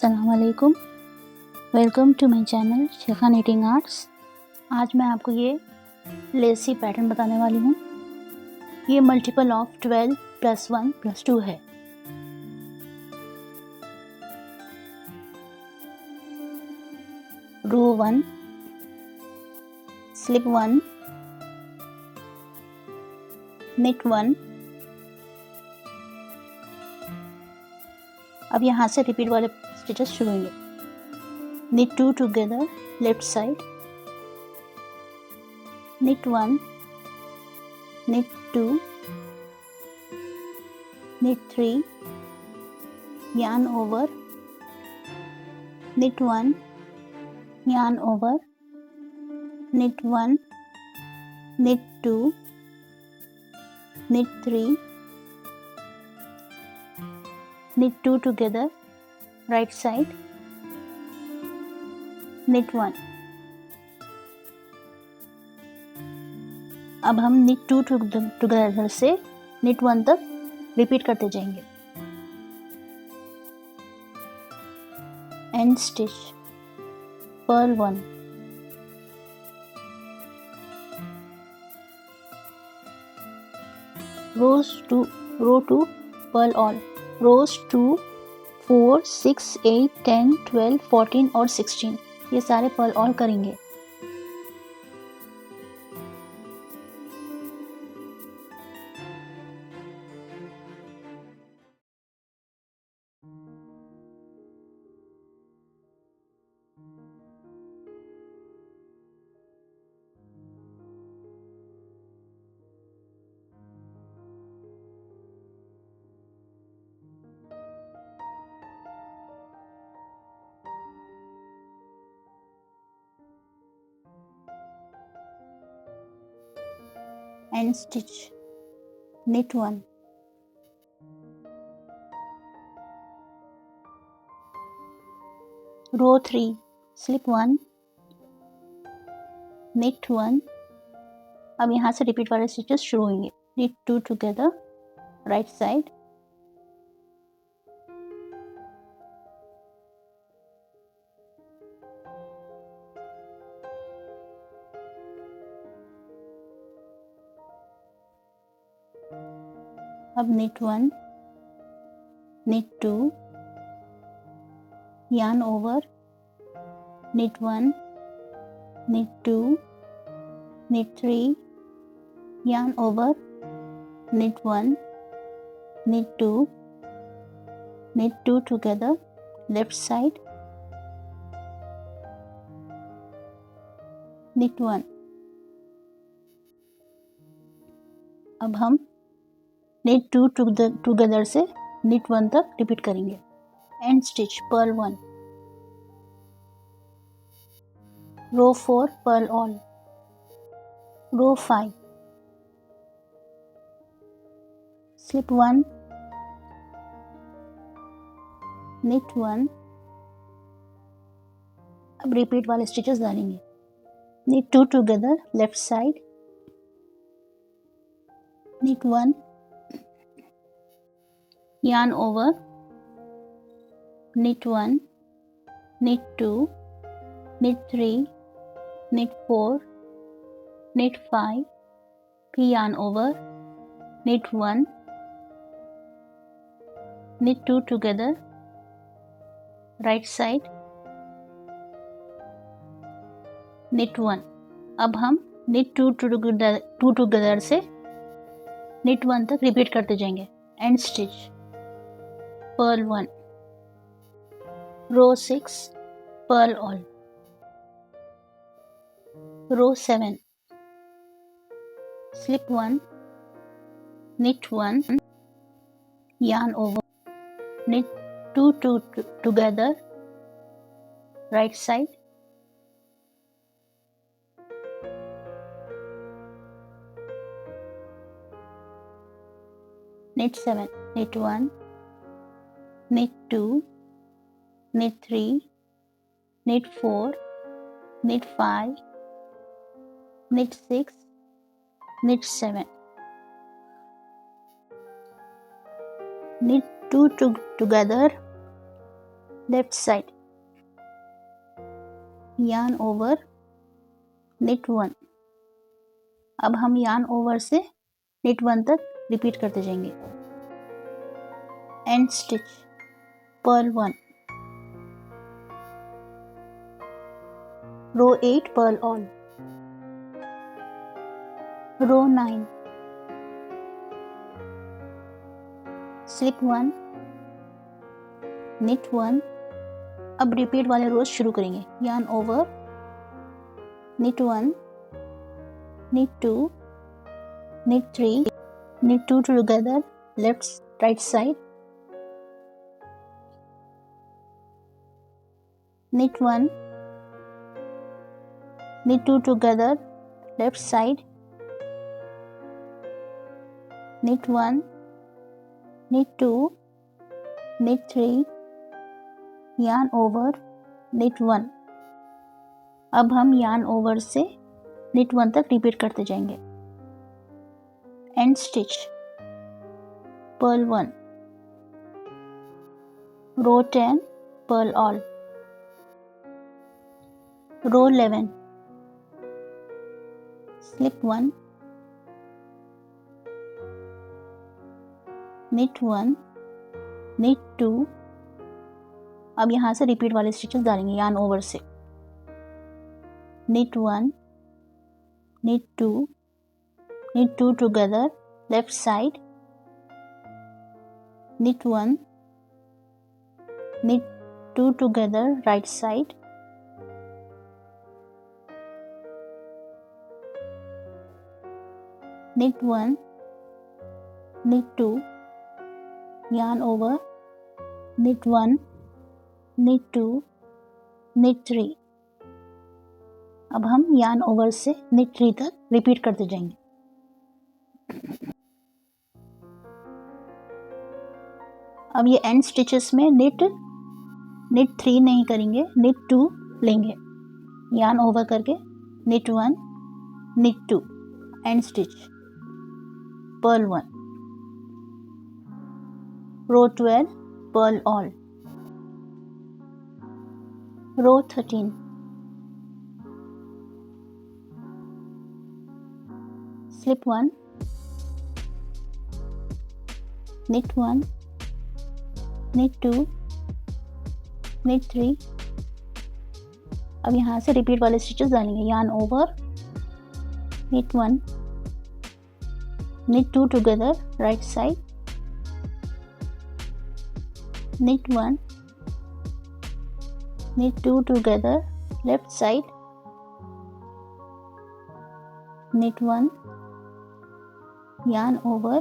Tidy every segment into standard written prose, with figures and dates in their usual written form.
अस्सलाम वालेकुम। Welcome to my channel Shifa knitting arts. आज मैं आपको ये लेसी पैटर्न बताने वाली हूँ। ये मल्टीपल ऑफ 12 + 1 + 2 है। रो 1, स्लिप 1, निट 1। अब यहाँ से रिपीट वाले स्टिचेस शुरू होंगे। knit 2 together left side, knit 1, knit 2, knit 3, yarn over, knit 1, yarn over, knit 1, knit 2, knit 3, knit 2 together right side, knit 1। अब हम knit 2 टुगेदर से knit 1 तक रिपीट करते जाएंगे। End stitch, purl 1, row 2 purl all, rows 2, 4, 6, 8, 10, 12, 14 और 16 ये सारे purl all करेंगे। End stitch, knit 1, row 3, slip 1, knit 1। अब यहाँ से रिपीट वाले स्टिचेस शुरू होंगे। knit 2 टुगेदर राइट साइड, अब knit 1, knit 2, yarn over, knit 1, knit 2, knit 3, yarn over, knit 1, knit 2, knit 2 together left side, knit 1। अब हम knit 2 टुगेदर से knit 1 तक रिपीट करेंगे। End stitch, purl 1, row 4 purl all, row 5, slip 1, knit 1। अब repeat वाले stitches डालेंगे। knit 2 together left side, knit 1, yarn over, knit 1, knit 2, knit 3, knit 4, knit 5, फिर yarn over, knit 1, knit 2 together right side, knit 1। अब हम knit 2 together से knit 1 तक repeat करते जाएंगे। End stitch, purl 1, row 6 purl all, row 7, slip 1, knit 1, yarn over, knit 2 together right side, knit 7, knit 1, knit 2, knit 3, knit 4, knit 5, knit 6, knit 7, knit 2 together left side, yarn over, knit 1। अब हम yarn over से knit 1 तक repeat करते जाएंगे। End stitch, purl 1, row 8 purl all, row 9, slip 1, knit 1। अब repeat वाले rows शुरू करेंगे। Yarn over, knit 1, knit 2, knit 3, knit 2 together, left right side, knit 1, knit 2 together, left side, knit 1, knit 2, knit 3, yarn over, knit 1। अब हम yarn over से knit 1 तक repeat करते जाएंगे। End stitch, purl 1, row 10 purl all, row 11, slip 1, knit 1, knit 2। अब यहाँ से repeat वाले स्टिचेस डालेंगे यार्न ओवर से। knit 1, knit 2, knit 2 together, left side, knit 1, knit 2 together, right side, knit 1, knit 2, yarn over, knit 1, knit 2, knit 3। अब हम yarn over से knit 3 तक रिपीट करते जाएंगे। अब ये एंड स्टिचेस में knit 3 नहीं करेंगे, knit 2 लेंगे। yarn over करके knit 1, knit 2, end stitch, purl 1, row 12 purl all, row 13, slip 1, knit 1, knit 2, knit 3। अब यहाँ से रिपीट वाले स्टिचेस डालेंगे। yarn over, knit 1, knit 2 together, right side, knit 1, knit 2 together, left side, knit 1, yarn over,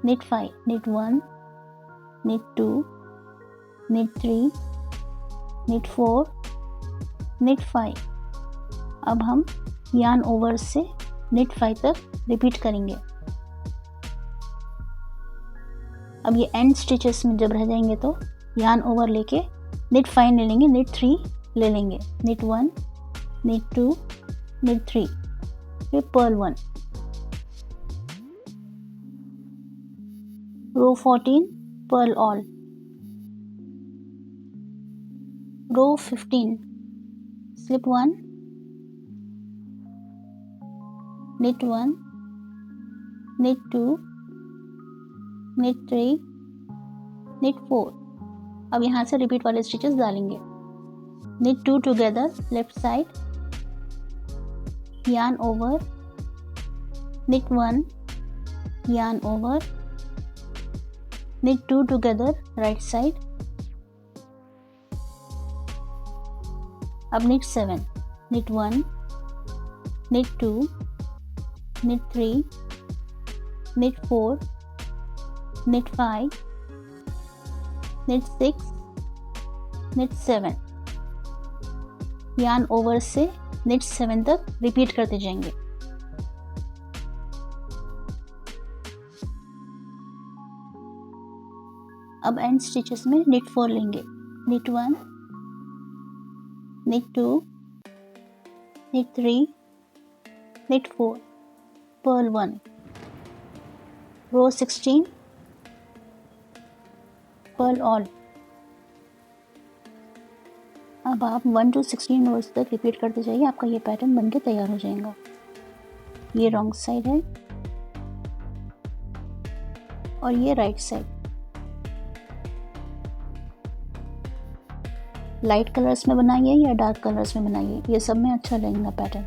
knit 5, knit 1, knit 2, knit 3, knit 4, knit 5। अब हम yarn over से knit 5 तक repeat करेंगे। अब ये एंड स्टिचेस में जब रह जाएंगे तो yarn over लेके knit 5 ले लेंगे, knit 3 ले लेंगे, knit 1, knit 2, knit 3, फिर पर्ल 1, रो 14 पर्ल ऑल, रो 15, slip 1, knit 1, knit 2, knit 3, knit 4। अब यहाँ से रिपीट वाले स्टिचेस डालेंगे। knit 2 together, left side, yarn over, knit 1, yarn over, knit 2 together, right side। अब knit 7, knit 1, knit 2, knit 3, knit 4, knit 5, knit 6, knit 7। yarn over से knit 7 तक repeat करते जाएंगे। अब एंड स्टिचेस में knit 4 लेंगे। knit 1, knit 2, knit 3, knit 4, Perl 1, रो 16 Perl all, अब आप 1 to 16 रोज तक रिपीट करते जाइए, आपका ये पैटर्न बनके तैयार हो जाएगा। ये रॉन्ग साइड है और ये राइट साइड। लाइट कलर्स में बनाइए या डार्क कलर्स में बनाइए, ये सब में अच्छा लगेगा पैटर्न।